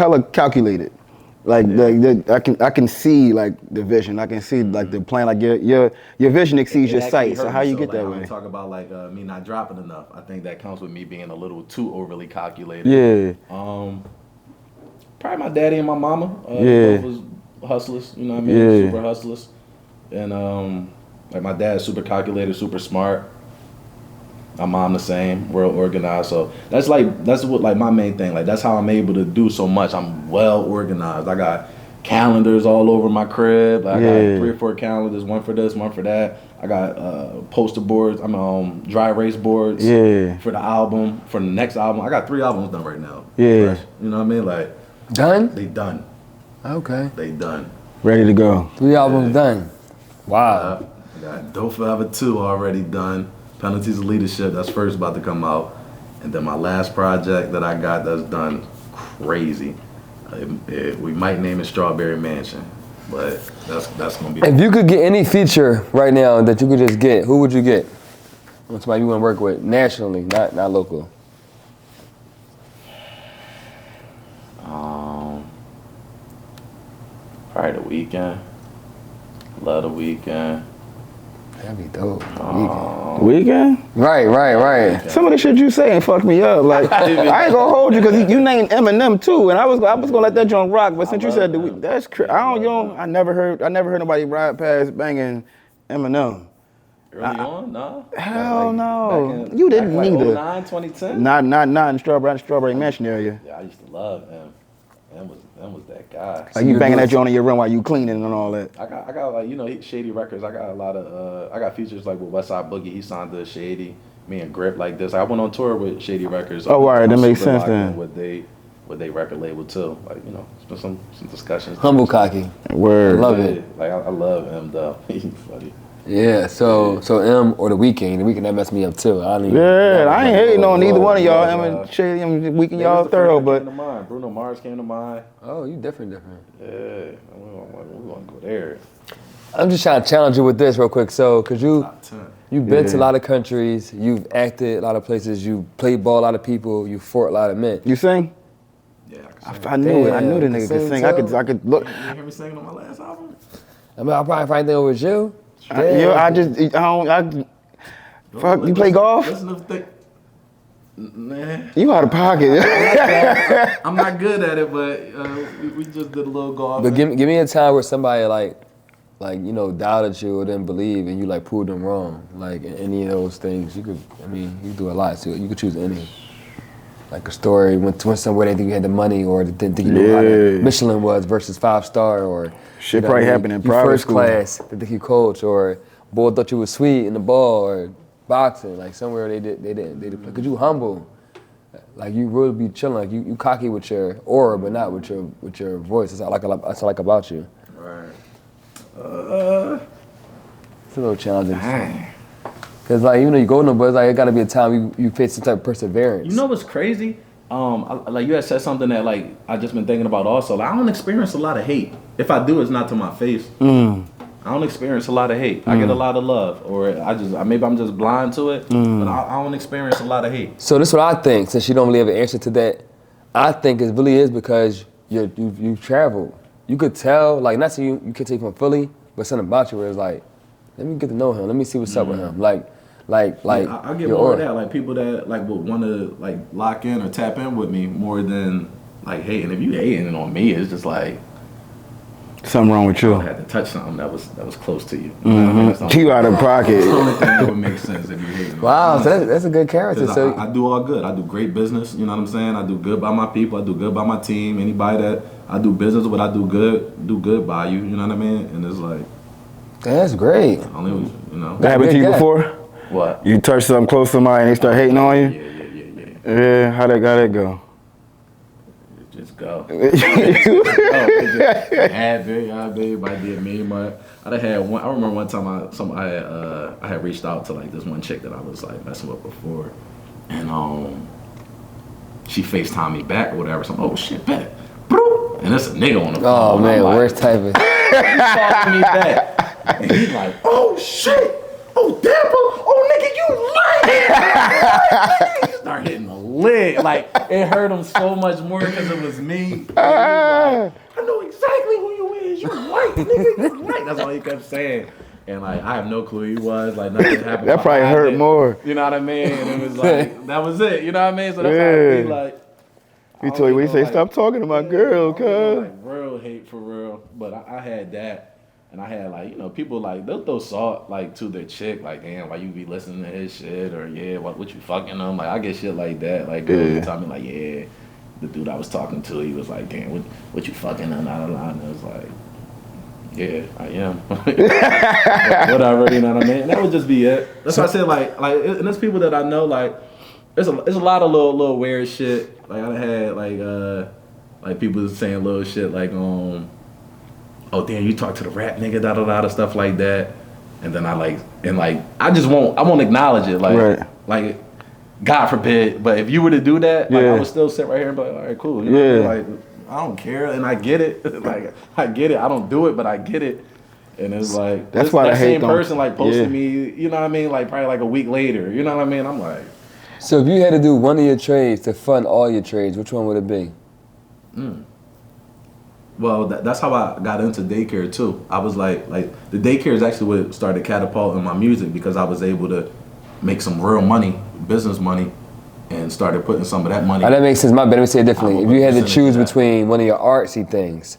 hella calculated. Like I can see like the vision. I can see like the plan. Like your vision exceeds your sight. So how you get that way? Talk about like me not dropping enough. I think that comes with me being a little too overly calculated. Yeah. Probably my daddy and my mama. Both was hustlers. You know what I mean? Yeah. Super hustlers. And like my dad's super calculated, super smart. My mom the same, well organized. So that's what like my main thing. Like that's how I'm able to do so much. I'm well organized. I got calendars all over my crib. I got 3 or 4 calendars, one for this, one for that. I got poster boards. I'm dry erase boards for the album, for the next album. I got 3 albums done right now. Yeah. Fresh. You know what I mean? Like done? They done. Okay. They done. Ready to go. 3 albums done. Wow. I got Dope Forever 2 already done. Penalties of Leadership, that's first about to come out. And then my last project that I got that's done crazy. We might name it Strawberry Mansion, but that's gonna be. If you could get any feature right now that you could just get, who would you get? Somebody you want to work with nationally, not local. Probably The Weeknd. Love The Weeknd. That'd be dope. Weeknd? Right. Some of the shit you saying fucked me up. Like I ain't gonna hold you because you named Eminem too, and I was gonna let that joint rock. But since you said that's I never heard nobody ride past banging Eminem. Early on, no. Hell no. You didn't like need 09, 2010. Not in Strawberry Mansion area. Yeah, I used to love him. Em was that guy. Like you banging that joint in your room while you cleaning and all that. I got like Shady Records. I got a lot of I got features like with Westside Boogie. He signed to Shady. Me and Grip like this. I went on tour with Shady Records. Oh, all right, that makes sense then. With they record label too. Like it's been some discussions. Humble cocky. Word. I love it. Like I love him though. He's funny. Yeah, so M or The Weeknd. The Weeknd that messed me up too. I ain't hating on either one of y'all. Em and Shady, Weeknd, y'all thorough, but Bruno Mars came to mind. Oh, you different. Yeah, we want to go there. I'm just trying to challenge you with this real quick. So, cause you've been to a lot of countries, you've acted a lot of places, you played ball a lot of people, you fought a lot of men. You sing? Yeah, I knew it. I knew the nigga could sing. I could look. You hear me singing on my last album? I mean, I'll probably find that with you. Fuck, you play golf? Nah. You out of pocket. I'm not good at it, but we just did a little golf. But give me a time where somebody like doubted you or didn't believe, and you like proved them wrong. Like any of those things, you do a lot. So you could choose any. Like a story went somewhere they think you had the money or didn't think you knew how Michelin was versus 5-star or shit probably happened in private first school. class. They think you coach or boy thought you was sweet in the ball or boxing. Like somewhere they did. Cause you humble. Like you really be chilling. Like you cocky with your aura, but not with your voice. That's what I like about you. Right. It's a little challenging. Dang. Cause like you go no, but it's like it gotta be a time you face some type of perseverance. You know what's crazy? Like you had said something that like I just been thinking about also. Like I don't experience a lot of hate. If I do, it's not to my face. I don't experience a lot of hate. I get a lot of love, or maybe I'm just blind to it. But I don't experience a lot of hate. So this is what I think. Since you don't really have an answer to that, I think it really is because you traveled. You could tell, like not saying you could take from Philly, but something about you where it's like, let me get to know him. Let me see what's up with him. I get more of that, like people that like would want to like lock in or tap in with me more than like hating. If you hating on me, it's just like something wrong with you. I had to touch something that was close to you. You out of pocket. That's the only thing that would make sense if you hating. Wow, so that's a good character. So I do all good. I do great business. You know what I'm saying? I do good by my people. I do good by my team. Anybody that I do business with, I do good by you. You know what I mean? And it's like that's great. Only That happened to you before? What? You touch something close to somebody and they start hating on you? Yeah, how'd that go? Just go. Everybody did me, but I had one. I remember one time I had reached out to like this one chick that I was like messing with before, and she FaceTimed me back or whatever. So I'm, oh shit, bet. And that's a nigga on the phone. Oh man, like, worst type of. He calling me back, and he's like, oh shit. Oh, Dappa! Oh, nigga, you lying! He start hitting the lit. Like, it hurt him so much more because it was me. I know exactly who you is. You're right, nigga. You're right. That's all he kept saying. And like, I have no clue who he was. Like, nothing happened. That probably hurt more. You know what I mean? And it was like, that was it. You know what I mean? So that's how it be like. He told you when he say, stop talking to my girl, cuz. Like, real hate for real. But I had that. And I had like, you know, people like, they'll throw salt like to their chick. Like, damn, why you be listening to his shit? Or yeah, what you fucking them? Like, I get shit like that. Like, girls tell me like, yeah, the dude I was talking to, he was like, damn, what you fucking them? And I was like, yeah, I am. Whatever, you know what I mean? And that would just be it. That's why I said like, and there's people that I know, like, there's a lot of little weird shit. Like, I had like people saying little shit like, oh damn, you talk to the rap nigga, da da da, stuff like that. And then I just won't acknowledge it. Like, God forbid, but if you were to do that, like, I would still sit right here and be like, all right, cool. You know, like, I don't care, and I get it. Like, I get it. I don't do it, but I get it. And it's like, that's why that I hate same person like posted me, you know what I mean? Like, probably like a week later, you know what I mean? I'm like. So if you had to do one of your trades to fund all your trades, which one would it be? Well, that's how I got into daycare too. I was like the daycare is actually what started catapulting my music, because I was able to make some real money, business money, and started putting some of that money. Oh, that makes sense. My bad. Let me say it differently. If you had to choose between one of your artsy things,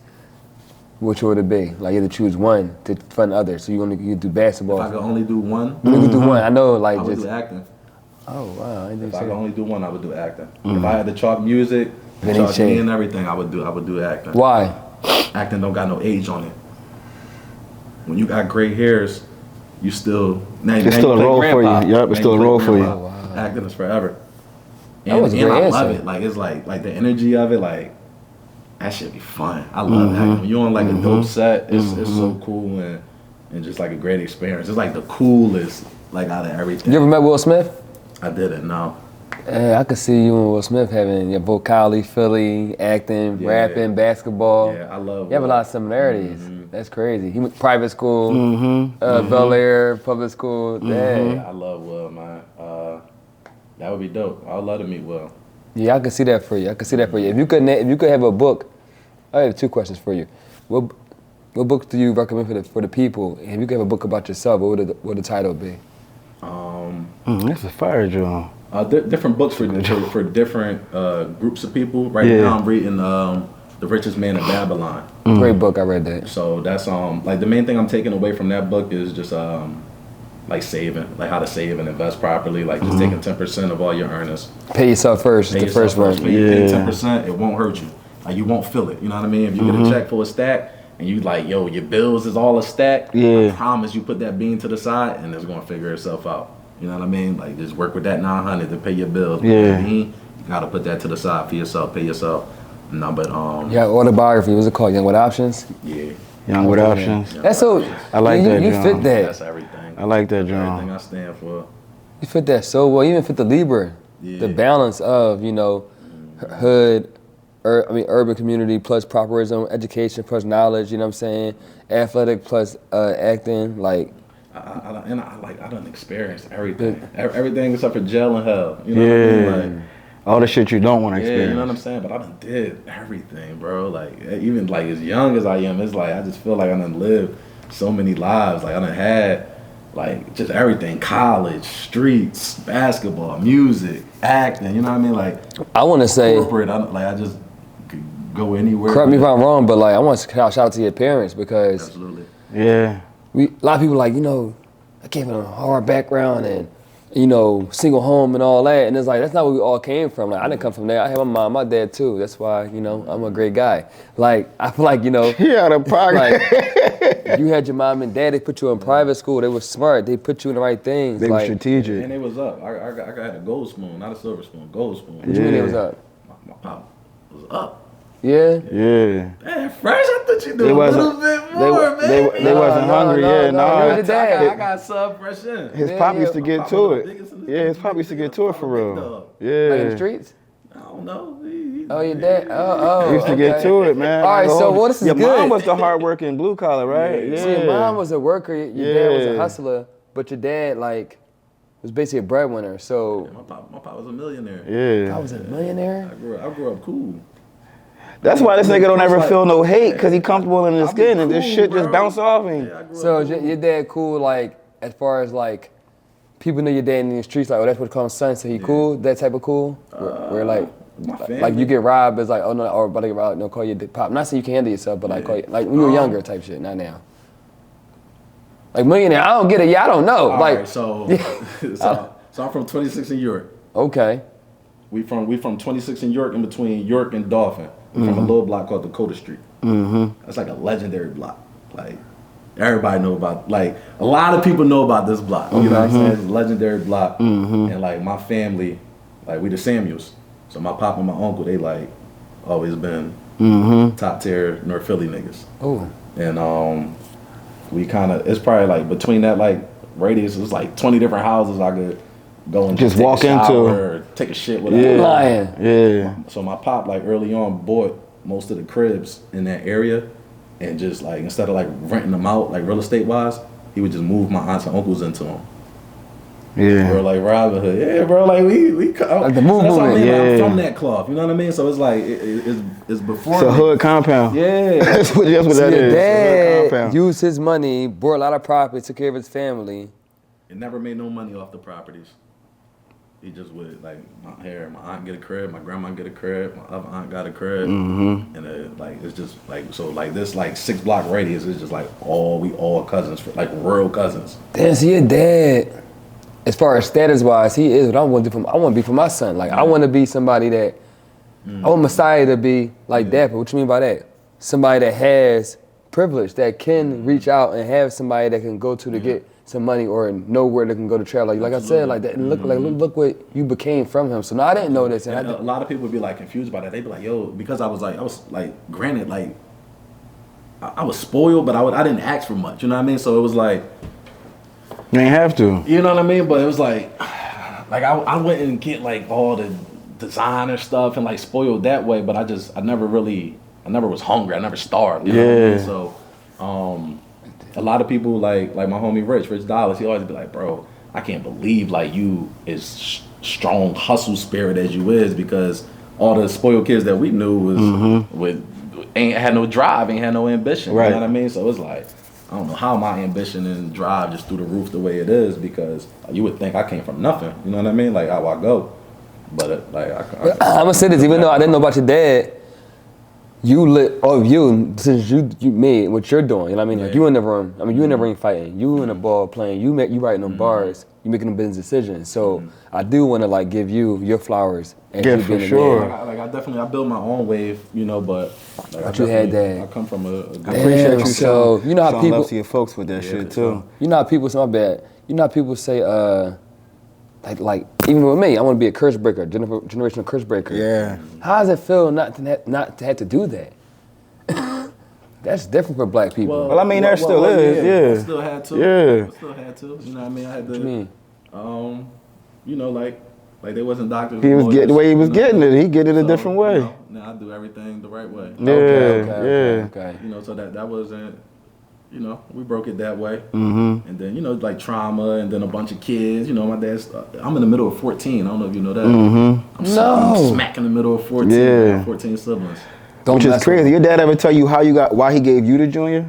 which would it be? Like, you had to choose one to fund others. So you do basketball. If I could only do one, you could do one. I know, like, I would do acting. Oh wow! If I could only do one, I would do acting. If I had to chalk music, chalk me and everything, I would do acting. Why? Acting don't got no age on it. When you got gray hairs, you still it's still a role for you. Yep, it's still a role for you. Oh, wow. Acting is forever. That was a great I answer. love it. Like, it's like the energy of it, like, that should be fun. I love acting. When you're on like a dope set, it's so cool and just like a great experience. It's like the coolest, like, out of everything. You ever met Will Smith? I didn't, no. I could see you and Will Smith having your vocally, Philly, acting, rapping, basketball. Yeah, I love You have a lot of similarities. That's crazy. He went to private school, Bel Air, public school. Yeah, I love Will, man. That would be dope. I would love to meet Will. Yeah, I can see that for you. If you could have a book, I have two questions for you. What books do you recommend for the people? And if you could have a book about yourself, what would the title be? That's a fire drum. Different books for different groups of people. Right now, I'm reading The Richest Man in Babylon. Great book. I read that. So that's like the main thing I'm taking away from that book is just like saving, like how to save and invest properly. Like just taking 10% of all your earnings. Pay yourself first. Is the first one. When you pay 10%, it won't hurt you. Like, you won't feel it. You know what I mean? If you get a check for a stack and you like, yo, your bills is all a stack. I promise you put that bean to the side and it's gonna figure itself out. You know what I mean? Like, just work with that 900 to pay your bills. You gotta put that to the side for yourself, pay yourself. No, but yeah, autobiography. What's it called? Young with Options. Yeah. Young with Options. That's so. I like that. You fit that. That's everything. I like that, John. Everything I stand for. You fit that so well. You even fit the Libra. The balance of, hood, urban community plus properism, education plus knowledge. You know what I'm saying? Athletic plus acting. Like. I done experienced everything. Everything except for jail and hell. You know what I mean? Like, all the shit you don't want to experience. You know what I'm saying? But I done did everything, bro. Like, even like as young as I am, it's like I just feel like I done lived so many lives. Like, I done had like just everything: college, streets, basketball, music, acting. You know what I mean? Like, I want to say corporate. I just could go anywhere. Correct me if I'm wrong, but like I want to shout out to your parents because absolutely. A lot of people like, I came from a hard background and, single home and all that. And it's like, that's not where we all came from. Like, I didn't come from there. I had my mom, my dad too. That's why, I'm a great guy. Like, I feel like, out of pocket. Like, you had your mom and dad, they put you in private school. They were smart. They put you in the right things. They were strategic. And they was up. I got a gold spoon, not a silver spoon, gold spoon. What you mean they was up? My pop was up. Yeah? Yeah. Man, fresh, I thought you do a little bit more, man. They wasn't hungry, I got sub fresh in. His pop used to get to it. Yeah, his pop used to get to it for real. Yeah. Like in the streets? I don't know. Oh, your dad? Oh. He used to get to it, man. All right, so this is good. Your mom was the hard-working blue collar, right? Yeah. So your mom was a worker, your dad was a hustler, but your dad, like, was basically a breadwinner. So My pop was a millionaire. Yeah. I was a millionaire. I grew up cool. That's why this nigga don't ever Like- feel no hate, because he comfortable in his I be skin and this cool, shit bro. just bounce off him. Yeah, I grew So up cool. your dad cool, like, as far as like, people know your dad in the streets, like, oh, that's what they call him son, so he cool? That type of cool? Where like, my family. like you get robbed, it's like, oh no, or about to get robbed, no, call your pop. I'm not saying you can handle yourself, but like, call you, like when you were younger type shit, not now. Like millionaire, I don't get it, yeah, I don't know. All like, right, so I'm from 26 in York. okay. We from 26 in York, in between York and Dauphin. We from a little block called Dakota Street. That's like a legendary block. Like everybody know about. Like a lot of people know about this block. You know what I'm saying? It's a legendary block. And like my family, like we the Samuels. So my pop and my uncle, they like always been top tier North Philly niggas. Oh. And we kind of, it's probably like between that like radius, it's like 20 different houses I could go and Just take walk a shower into. or take a shit whatever. You lying. Yeah. So my pop like early on bought most of the cribs in that area, and just like instead of like renting them out like real estate wise, he would just move my aunts and uncles into them. Yeah. Bro, like Robin Hood, yeah, bro, like we Like the move that's what I mean, movement, like, I'm yeah. from that cloth, you know what I mean? So it's like it's before It's a me. hood compound. Yeah, That's what that So is. your It's a hood dad compound. used his money, bought a lot of property, took care of his family. it never made no money off the properties. He just would like my aunt get a crib, my grandma get a crib, my other aunt got a crib, and like it's just like so like this like 6 block radius is just like we all cousins, like real cousins. Damn, so your dad, as far as status wise, he is what I want to do. I want to be for my son. Like I want to be somebody that I want Messiah to be like Dappa. What you mean by that? Somebody that has privilege, that can reach out and have somebody that can go to get some money or know where they can go to travel. Like I said, like that. And look what you became from him. So now I didn't know this, and A lot of people would be like confused by that. They'd be like, "Yo," because I was like, granted, like I was spoiled, but I didn't ask for much. You know what I mean? So it was like, You ain't have to. you know what I mean? But it was like I wouldn't get like all the designer stuff and like spoiled that way. But I never was hungry. I never starved. You know what I mean? Yeah. So a lot of people like my homie Rich Dollars, he always be like, bro, I can't believe like you is strong hustle spirit as you is, because all the spoiled kids that we knew was ain't had no drive, ain't had no ambition. Right. You know what I mean? So it's like, I don't know how my ambition and drive just through the roof the way it is, because you would think I came from nothing. You know what I mean? Like how I go. But I'm gonna say this, even though I didn't know about your dad. Since you made what you're doing, you know what I mean? Like you in the room, you in the ring fighting, you in the ball playing, you writing them bars, you making them business decisions. So I do want to like give you your flowers. As Yeah, you for being a sure. man. I built my own wave, you know, but like, But you had that. I come from a good I appreciate Damn, you. so showing you know how some people- love to your folks with that shit too. You know how people say, my bad. You know how people say, like even with me, I want to be a curse breaker, generational curse breaker. Yeah. How does it feel not to have to do that? That's different for black people. Well, I mean, there still is, yeah. I still had to. Yeah. I still had to. You know what I mean? I had to. What you mean? You know, like they wasn't doctors. He was lawyers, getting the way he was you know, getting it. He get it a different way. You know, now I do everything the right way. Yeah, Okay. You know, so that wasn't. You know, we broke it that way. And then, you know, like trauma, and then a bunch of kids. You know, my dad's. I'm in the middle of 14. I don't know if you know that. I'm smack in the middle of 14. Yeah. I have 14 siblings. Which is crazy. Your dad ever tell you why he gave you the junior?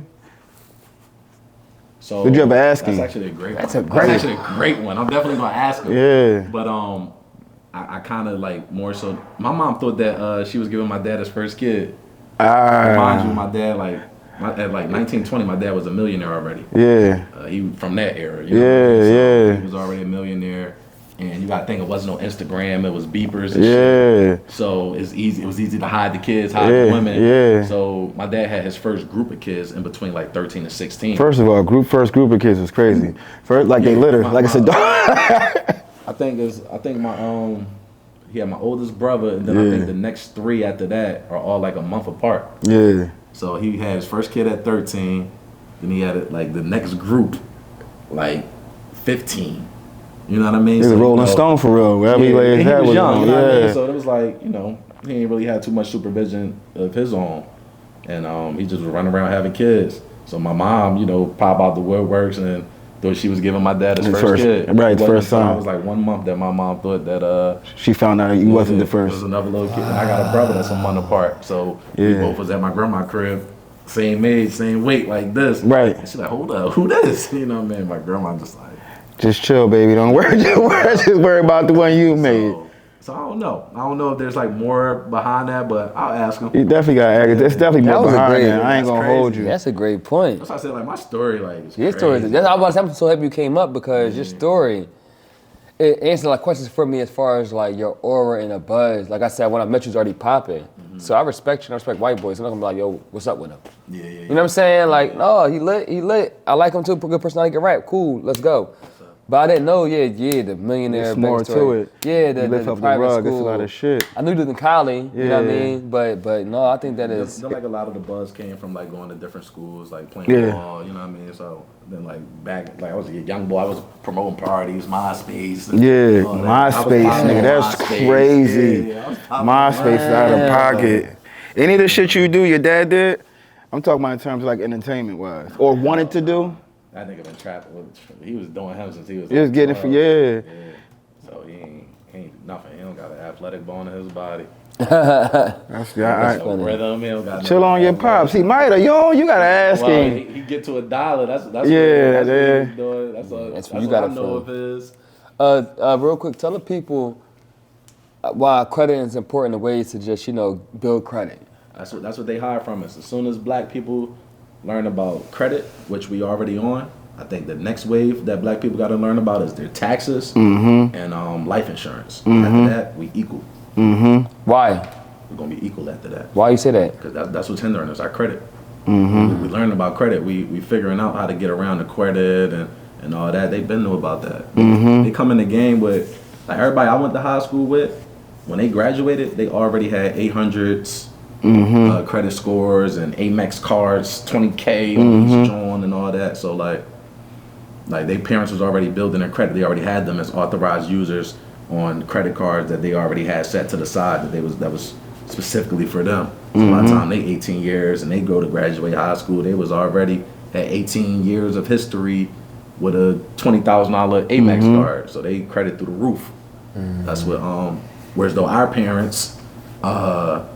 So Did you ever ask him? That's actually a great That's one. a great- That's actually a great one. I'm definitely gonna ask him. Yeah. But I kind of like more so. My mom thought that she was giving my dad his first kid. Mind you, my dad at like 19, 20, my dad was a millionaire already. Yeah. He from that era. You know what I mean? Yeah, yeah. He was already a millionaire, and you gotta think it wasn't no Instagram. It was beepers and Yeah. shit. So it's easy. It was easy to hide the kids, hide the women. yeah. So my dad had his first group of kids in between like 13 and 16. First of all, first group of kids was crazy. First, like they litter, like it's a dog. I think he had my oldest brother, and then I think the next 3 after that are all like a month apart. Yeah. So he had his first kid at 13, then he had like the next group, like 15. You know what I mean? He was So, a Rolling you know, Stone for real. Wherever he laid his he head was was young. on. You know what I mean? Yeah. So it was like, you know, he ain't really had too much supervision of his own, and he just was running around having kids. So my mom, you know, pop out the woodworks and Though she was giving my dad his first kid. Right, his first son. I was like 1 month that my mom thought that she found out you wasn't the it first. was another little kid. And I got a brother that's a month apart. So we both was at my grandma's crib, same age, same weight, like this. Right. And she's like, hold up, who this? You know what I mean? My grandma just like, just chill, baby. Don't worry. Just worry about the one you made. So I don't know. I don't know if there's like more behind that, but I'll ask him. You definitely got to ask. There's definitely more behind that. I ain't going to hold you. That's a great point. That's why I said, like, my story, like, is Your story, I'm so happy you came up because your story, it answered like questions for me as far as like your aura and a buzz. Like I said, when I met you, it was already popping. So I respect you and I respect white boys. I'm not gonna be like, yo, what's up with him? Yeah. You know what I'm saying? Like, no, he lit. I like him too, good personality, can rap, cool, let's go. But I didn't know, the millionaire. There's more to it. Yeah, the lift up the private rug. school. It's a lot of shit. I knew you lived in Cali, you know what I mean? But no, I think that is. Then like a lot of the buzz came from like going to different schools, like playing ball, you know what I mean? So then like back, like I was a young boy, I was promoting parties, MySpace. Yeah, MySpace, nigga, that's crazy. MySpace is out of pocket. Any of the shit you do, your dad did? I'm talking about in terms of like entertainment wise. Or wanted to do? That nigga been trapping. He was doing him since he was. He was getting it for So he ain't nothing. He don't got an athletic bone in his body. That's No rhythm. He don't got chill on your pops. He might have. You gotta ask him. He get to $1. That's what he's doing. That's what you gotta know of his. Real quick, tell the people why credit is important in ways to just build credit. That's what they hide from us. As soon as black people learn about credit, which we already on, I think the next wave that black people got to learn about is their taxes and life insurance. After that, we equal. Why? We're gonna be equal after that. Why you say that? Because that's what's hindering us, our credit. We learn about credit. We figuring out how to get around the credit and all that. They've been new about that. They come in the game with, like everybody I went to high school with, when they graduated, they already had 800s. Credit scores and Amex cards, 20K on each joint and all that. So like their parents was already building their credit. They already had them as authorized users on credit cards that they already had set to the side that was specifically for them. So by the time they 18 years and they go to graduate high school, they was already had 18 years of history with a $20,000 Amex card. So they credit through the roof. That's what whereas though our parents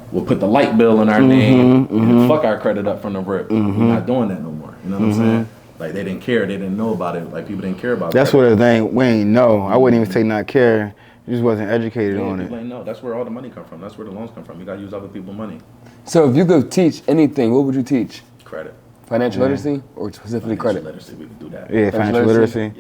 we'll put the light bill in our name and fuck our credit up from the rip. We're not doing that no more. You know what I'm saying? Like they didn't care. They didn't know about it. Like people didn't care about it. That's what the thing, we ain't know. I wouldn't even say not care. You just wasn't educated on it. No, that's where all the money come from. That's where the loans come from. You gotta use other people's money. So if you could teach anything, what would you teach? Credit. Financial literacy or specifically credit? Literacy, we could do that. Yeah, financial literacy.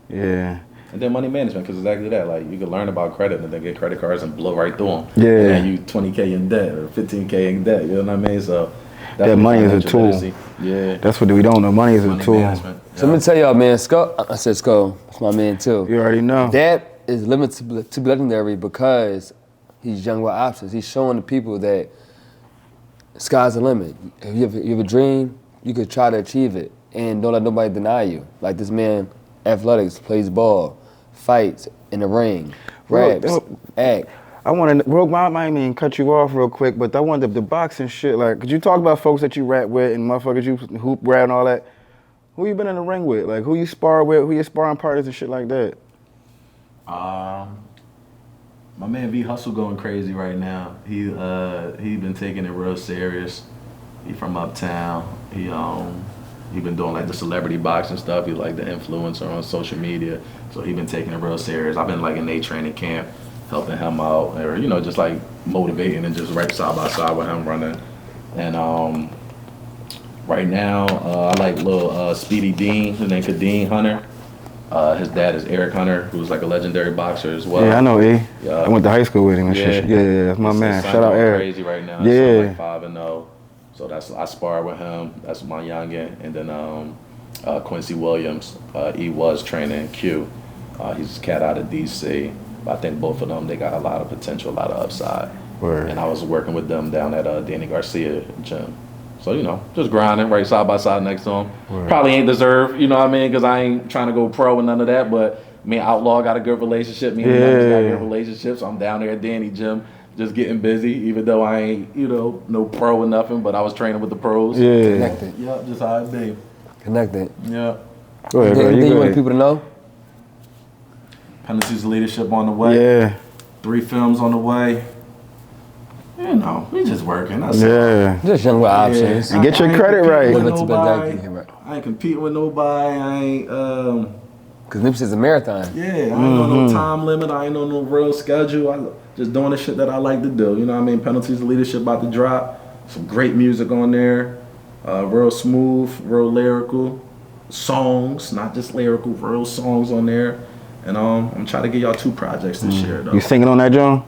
Yeah. And then money management, because exactly that. Like you can learn about credit and then get credit cards and blow right through them. Yeah. And you 20K in debt or 15K in debt. You know what I mean? So that money is a tool. Literacy. Yeah. That's what we don't know. Money is a tool. Management. So let me tell y'all, man, Scoe, I said Scoe, that's my man too. You already know. That is limited to be legendary because he's young with options. He's showing the people that sky's the limit. If you have a dream, you could try to achieve it and don't let nobody deny you. Like this man, athletics, plays ball, fights in the ring, raps, act. I want to, I might even cut you off real quick, but I wanted the boxing shit. Like, could you talk about folks that you rap with and motherfuckers you hoop rap and all that? Who you been in the ring with? Like, who you spar with? Who your sparring partners and shit like that? My man V Hustle going crazy right now. He been taking it real serious. He from uptown. He been doing like the celebrity boxing stuff. He's like the influencer on social media. So he been taking it real serious. I've been like in a training camp, helping him out, or just like motivating and just right side by side with him running. And right now, I like little Speedy Dean. His name is Dean Hunter. His dad is Eric Hunter, who's like a legendary boxer as well. Yeah, I know E. Yeah. I went to high school with him and shit. Yeah, that's my man. Shout out Eric. Crazy right now. Yeah. Like 5-0. So I spar with him. That's my youngin. And then Quincy Williams, he was training Q. He's a cat out of DC. But I think both of them, they got a lot of potential, a lot of upside. Word. And I was working with them down at Danny Garcia gym. So, just grinding right side by side next to him. Word. Probably ain't deserved, you know what I mean? Because I ain't trying to go pro and none of that. But me and Outlaw got a good relationship. Me and Youngins got a good relationship. So I'm down there at Danny gym just getting busy, even though I ain't, no pro or nothing. But I was training with the pros. Yeah. Connected. Yep, just how it be. Connected. Yeah. Go ahead, bro. Anything you want ahead. people to know? Penalties of Leadership on the way. Yeah. 3 films on the way. You know, we just working. That's all. Yeah. Just young with options. And get your credit right. With Let's bet nobody. that. I ain't competing with nobody. I ain't Because Nipsey's a marathon. yeah, I ain't on no time limit. I ain't on no real schedule. I just doing the shit that I like to do. You know what I mean? Penalties of Leadership about to drop. Some great music on there. Real smooth, real lyrical. Songs, not just lyrical, real songs on there. And I'm trying to get y'all 2 projects this year though. You singing on that, John?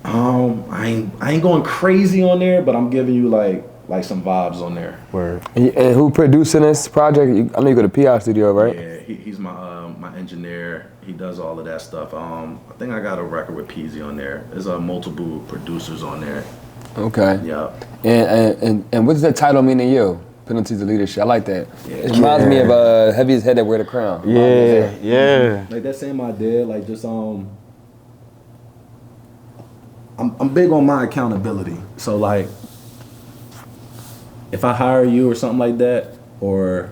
I ain't going crazy on there, but I'm giving you like some vibes on there. Word. And who producing this project? I know you go to PI Studio, right? Yeah, he's my engineer. He does all of that stuff. I think I got a record with Peasy on there. There's multiple producers on there. Okay. Yeah. And what does that title mean to you? Penalties of Leadership. I like that. Yeah. It reminds me of Heaviest Head That Wear the Crown. Yeah. Like that same idea. Like just I'm big on my accountability. So like, if I hire you or something like that, or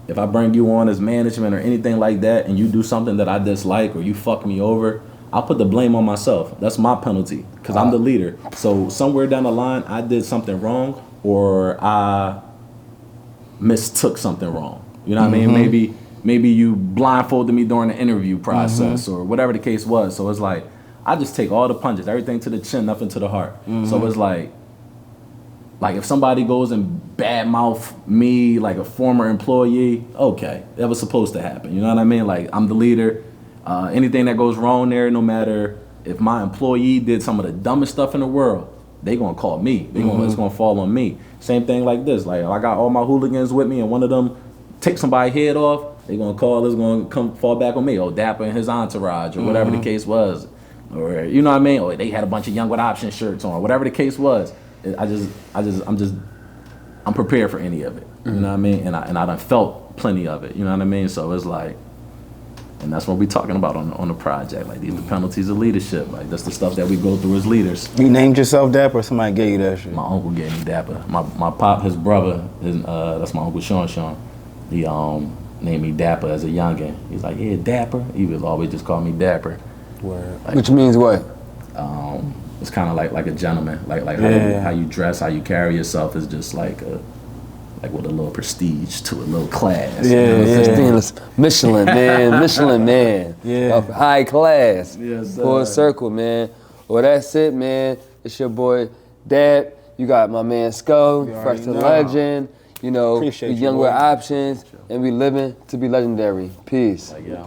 if I bring you on as management or anything like that, and you do something that I dislike or you fuck me over, I'll put the blame on myself. That's my penalty because I'm the leader. So somewhere down the line, I did something wrong or I mistook something wrong. You know what I mean? Maybe you blindfolded me during the interview process or whatever the case was. So it's like, I just take all the punches, everything to the chin, nothing to the heart. So it's like if somebody goes and badmouth me, like a former employee, okay, that was supposed to happen. You know what I mean? Like I'm the leader. Anything that goes wrong there, no matter if my employee did some of the dumbest stuff in the world, they gonna call me. It's gonna fall on me. Same thing like this. Like I got all my hooligans with me, and one of them take somebody's head off, they gonna call. It's gonna come fall back on me. Or Dappa and his entourage, or whatever the case was. Or you know what I mean? Or they had a bunch of Young with Options shirts on, whatever the case was. I'm prepared for any of it. You know what I mean? And I done felt plenty of it. You know what I mean? So it's like, and that's what we talking about on the project. Like these the penalties of leadership. Like that's the stuff that we go through as leaders. You named yourself Dapper or somebody gave you that shit? My uncle gave me Dapper. My pop, his brother, that's my uncle Sean. He named me Dapper as a youngin'. He's like, yeah, Dapper. He was always just call me Dapper. Word. Which means what? It's kind of like a gentleman. Like how you dress, how you carry yourself is just like with a little prestige to a little class. Michelin man. Yeah. Of high class. Yes, sir. Full circle, man. Well, that's it, man. It's your boy, Dap. You got my man, Scoe, Fresh to know. Legend. You know, Appreciate we you, young boy. with options, and we living to be legendary. Peace. Yeah.